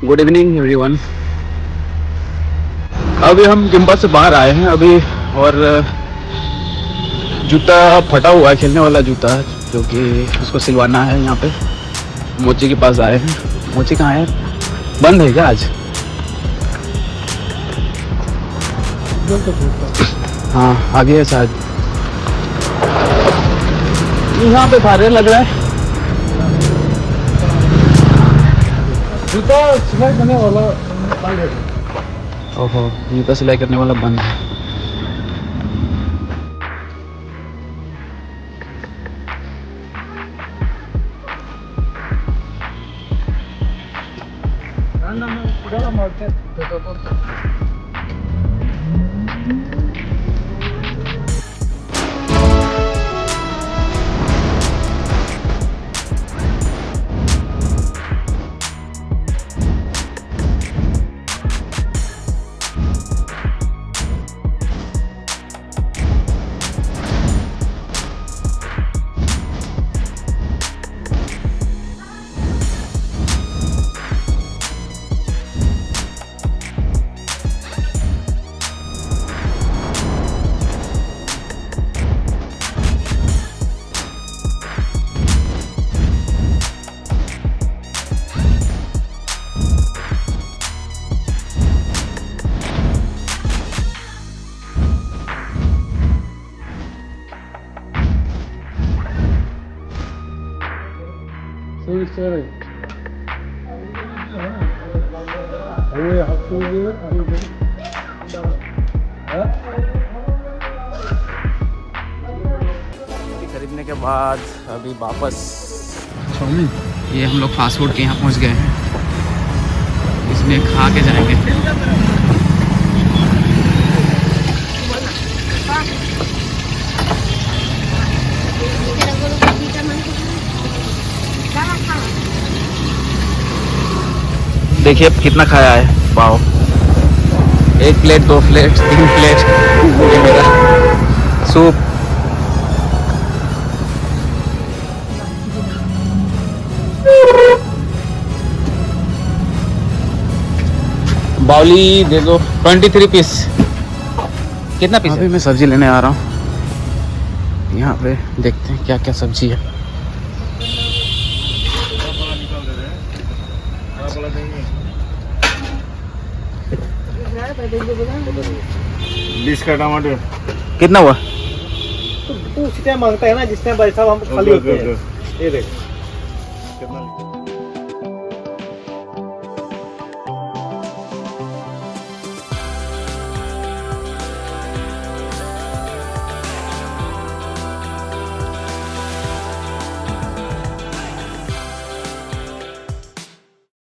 Good evening everyone. अभी हम जिम्बा से बाहर आए हैं अभी, और जूता फटा हुआ है, खेलने वाला जूता, जो कि उसको सिलवाना है। यहाँ पे मोची के पास आए हैं। मोची कहाँ है? बंद है क्या आज? हाँ आगे है शायद। यहाँ पे फायर लग रहा है। जूता सिलाई करने वाला बंद है। ओहो, जूता सिलाई करने वाला बंद है। खरीदने के बाद अभी वापस चाउमीन, ये हम लोग फास्ट फूड के यहाँ पहुँच गए हैं। इसमें खा के जाएंगे। देखिए कितना खाया है। Wow, 1 plate 2 plate 3 plate. ये मेरा सूप। बाउली दे दो। 23 पीस। कितना पीस? अभी मैं सब्जी लेने आ रहा हूँ। यहाँ पे देखते हैं क्या क्या सब्जी है। बीस का टमाटर कितना हुआ? तो उस टाइम मांगता है ना जिस टाइम भाई साहब हम खाली होते हैं। ये देख कितना